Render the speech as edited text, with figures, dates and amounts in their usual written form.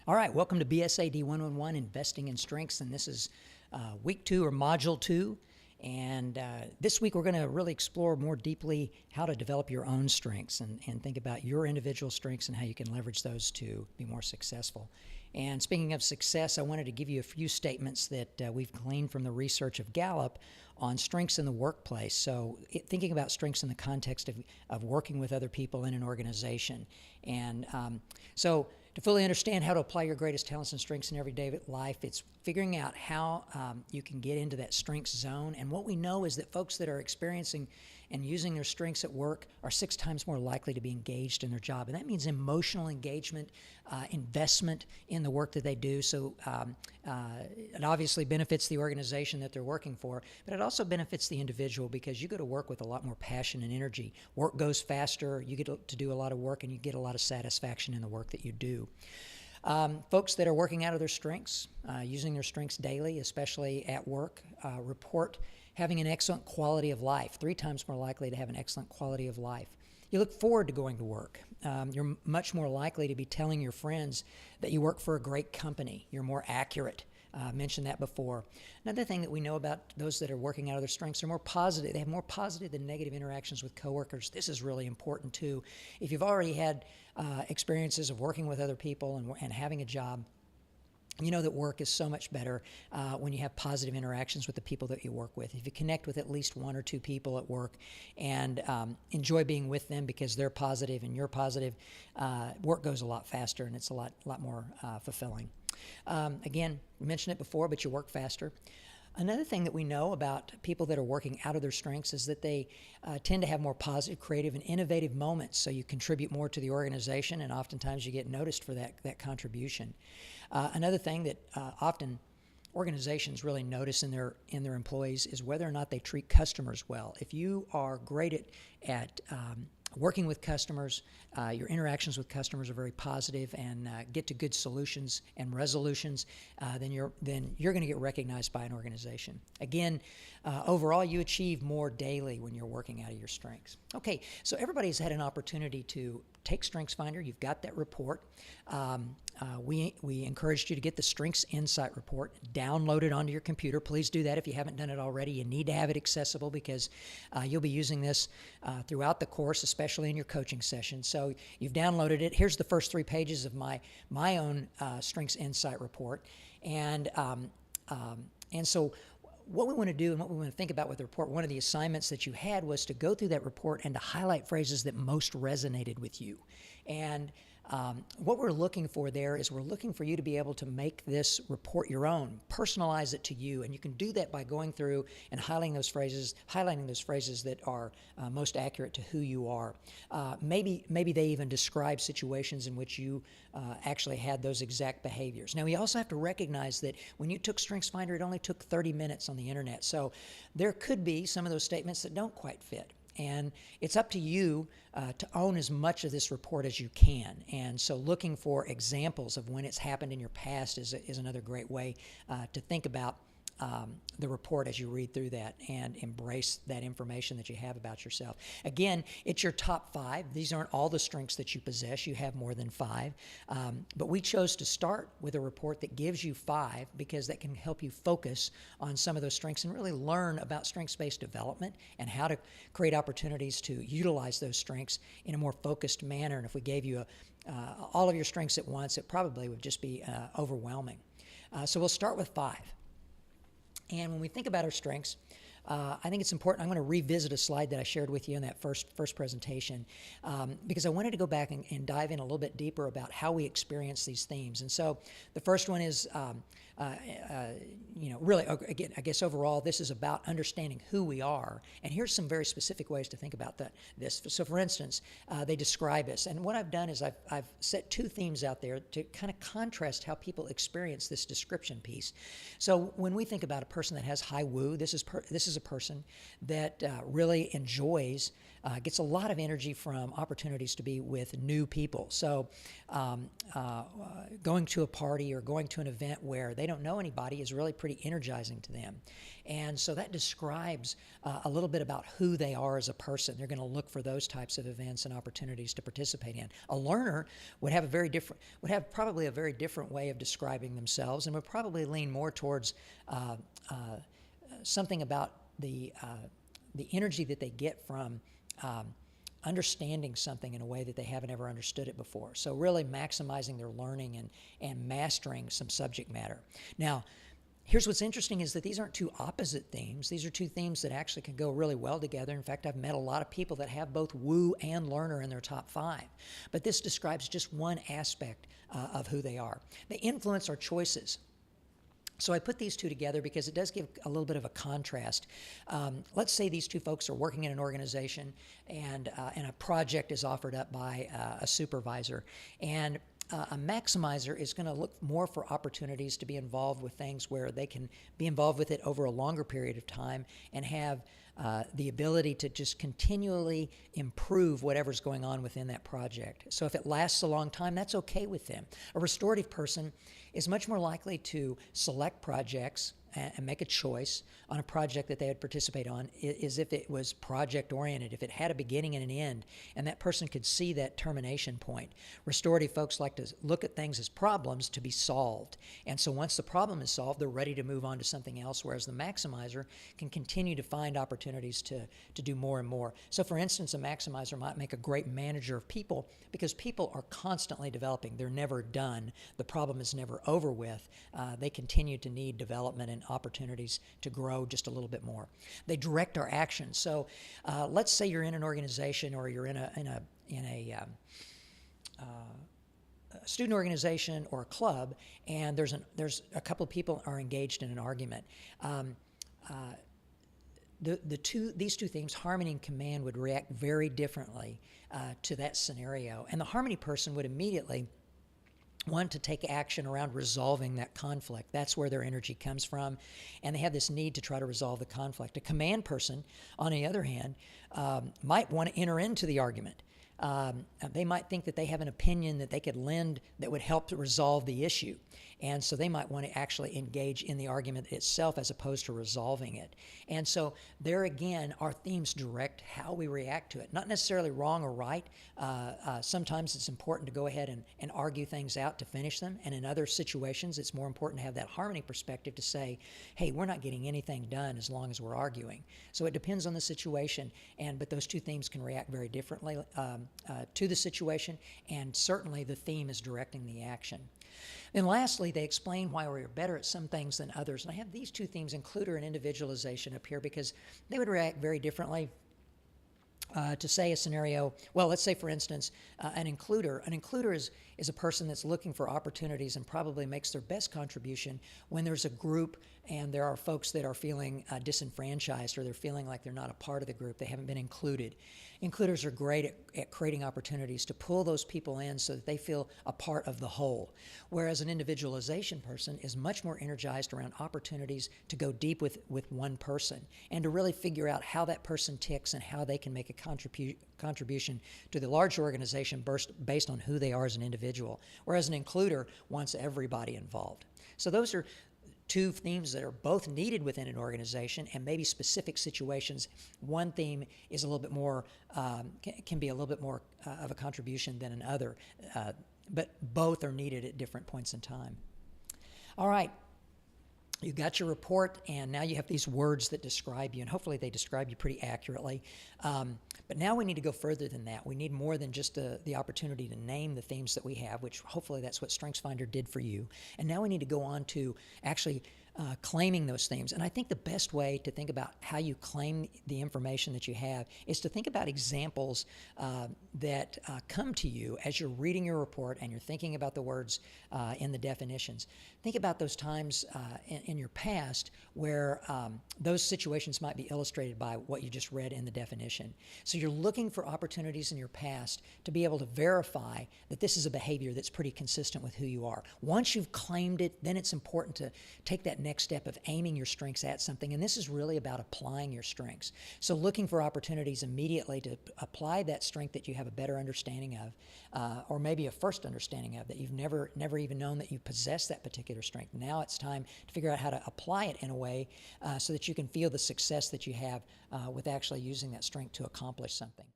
All right, welcome to BSAD 111, Investing in Strengths, and this is week 2 or module 2. And this week we're going to really explore more deeply how to develop your own strengths and think about your individual strengths and how you can leverage those to be more successful. And speaking of success, I wanted to give you a few statements that we've gleaned from the research of Gallup on strengths in the workplace. So thinking about strengths in the context of working with other people in an organization. And so to fully understand how to apply your greatest talents and strengths in everyday life, it's figuring out how you can get into that strengths zone. And what we know is that folks that are experiencing and using their strengths at work are 6 times more likely to be engaged in their job. And that means emotional engagement, investment in the work that they do. So it obviously benefits the organization that they're working for, but it also benefits the individual because you go to work with a lot more passion and energy. Work goes faster, you get to do a lot of work, and you get a lot of satisfaction in the work that you do. Folks that are working out of their strengths, using their strengths daily, especially at work, report having an excellent quality of life, 3 times more likely to have an excellent quality of life. You look forward to going to work. You're much more likely to be telling your friends that you work for a great company. You're more accurate. Mentioned that before. Another thing that we know about those that are working out of their strengths are more positive. They have more positive than negative interactions with coworkers. This is really important too. If you've already had experiences of working with other people and having a job, you know that work is so much better when you have positive interactions with the people that you work with. If you connect with at least 1 or 2 people at work and enjoy being with them because they're positive and you're positive, work goes a lot faster and it's a lot more fulfilling. Again, we mentioned it before, but you work faster. Another thing that we know about people that are working out of their strengths is that they tend to have more positive, creative, and innovative moments. So you contribute more to the organization, and oftentimes you get noticed for that contribution. Another thing that often organizations really notice in their employees is whether or not they treat customers well. If you are great at working with customers, your interactions with customers are very positive and get to good solutions and resolutions, then you're going to get recognized by an organization. Again, overall, you achieve more daily when you're working out of your strengths. Okay, so everybody's had an opportunity to take StrengthsFinder. You've got that report. We encouraged you to get the Strengths Insight report, download it onto your computer. Please do that if you haven't done it already. You need to have it accessible because you'll be using this throughout the course, especially in your coaching session. So you've downloaded it. Here's the first 3 pages of my own Strengths Insight report. And so what we want to do and what we want to think about with the report, one of the assignments that you had was to go through that report and to highlight phrases that most resonated with you. And what we're looking for there is we're looking for you to be able to make this report your own, personalize it to you, and you can do that by going through and highlighting those phrases that are most accurate to who you are. Maybe they even describe situations in which you actually had those exact behaviors. Now, we also have to recognize that when you took StrengthsFinder, it only took 30 minutes on the internet, so there could be some of those statements that don't quite fit. And it's up to you to own as much of this report as you can. And so looking for examples of when it's happened in your past is another great way to think about the report as you read through that and embrace that information that you have about yourself. Again, it's your top 5. These aren't all the strengths that you possess. You have more than 5. But we chose to start with a report that gives you 5 because that can help you focus on some of those strengths and really learn about strengths-based development and how to create opportunities to utilize those strengths in a more focused manner. And if we gave you all of your strengths at once, it probably would just be overwhelming. So we'll start with 5. And when we think about our strengths, I think it's important. I'm going to revisit a slide that I shared with you in that first presentation because I wanted to go back and dive in a little bit deeper about how we experience these themes. And so the first one is, really, again, I guess overall, this is about understanding who we are. And here's some very specific ways to think about this. So for instance, they describe us. And what I've done is I've set 2 themes out there to kind of contrast how people experience this description piece. So when we think about a person that has high woo, this is this is a person that really enjoys, gets a lot of energy from opportunities to be with new people. So going to a party or going to an event where they don't know anybody is really pretty energizing to them. And so that describes a little bit about who they are as a person. They're going to look for those types of events and opportunities to participate in. A learner would have probably a very different way of describing themselves, and would probably lean more towards something about the energy that they get from understanding something in a way that they haven't ever understood it before. So really maximizing their learning and mastering some subject matter. Now, here's what's interesting is that these aren't two opposite themes. These are two themes that actually can go really well together. In fact, I've met a lot of people that have both woo and learner in their top 5. But this describes just one aspect of who they are. They influence our choices. So I put these two together because it does give a little bit of a contrast. Let's say these two folks are working in an organization and a project is offered up by a supervisor. And a maximizer is going to look more for opportunities to be involved with things where they can be involved with it over a longer period of time and have the ability to just continually improve whatever's going on within that project. So if it lasts a long time, that's okay with them. A restorative person is much more likely to select projects and make a choice on a project that they would participate on is if it was project-oriented, if it had a beginning and an end, and that person could see that termination point. Restorative folks like to look at things as problems to be solved. And so once the problem is solved, they're ready to move on to something else, whereas the maximizer can continue to find opportunities to do more and more. So for instance, a maximizer might make a great manager of people because people are constantly developing. They're never done. The problem is never over with. They continue to need development and opportunities to grow just a little bit more. They direct our actions. So let's say you're in an organization or you're in a student organization or a club, and there's a couple of people are engaged in an argument. These two themes, harmony and command, would react very differently to that scenario. And the harmony person would immediately want to take action around resolving that conflict. That's where their energy comes from, and they have this need to try to resolve the conflict. A command person, on the other hand, might want to enter into the argument. They might think that they have an opinion that they could lend that would help to resolve the issue. And so they might want to actually engage in the argument itself as opposed to resolving it. And so there again, our themes direct how we react to it. Not necessarily wrong or right. Sometimes it's important to go ahead and argue things out to finish them. And in other situations, it's more important to have that harmony perspective to say, hey, we're not getting anything done as long as we're arguing. So it depends on the situation. But those two themes can react very differently to the situation. And certainly the theme is directing the action. And lastly, they explain why we're better at some things than others. And I have these two themes, includer and individualization, up here because they would react very differently to say a scenario. Well, let's say, for instance, an includer. An includer is a person that's looking for opportunities and probably makes their best contribution when there's a group and there are folks that are feeling disenfranchised or they're feeling like they're not a part of the group. They haven't been included. Includers are great at creating opportunities to pull those people in so that they feel a part of the whole, whereas an individualization person is much more energized around opportunities to go deep with one person and to really figure out how that person ticks and how they can make a contribution to the large organization based on who they are as an individual, whereas an includer wants everybody involved. So those are two themes that are both needed within an organization and maybe specific situations. One theme is a little bit more, can be a little bit more of a contribution than another, but both are needed at different points in time. All right. You got your report, and now you have these words that describe you, and hopefully they describe you pretty accurately. But now we need to go further than that. We need more than just the opportunity to name the themes that we have, which hopefully that's what StrengthsFinder did for you. And now we need to go on to actually claiming those themes. And I think the best way to think about how you claim the information that you have is to think about examples that come to you as you're reading your report and you're thinking about the words in the definitions. Think about those times in your past where those situations might be illustrated by what you just read in the definition. So you're looking for opportunities in your past to be able to verify that this is a behavior that's pretty consistent with who you are. Once you've claimed it, then it's important to take that next step of aiming your strengths at something. And this is really about applying your strengths. So looking for opportunities immediately to apply that strength that you have a better understanding of, or maybe a first understanding of, that you've never even known that you possess that particular strength. Now it's time to figure out how to apply it in a way so that you can feel the success that you have with actually using that strength to accomplish something.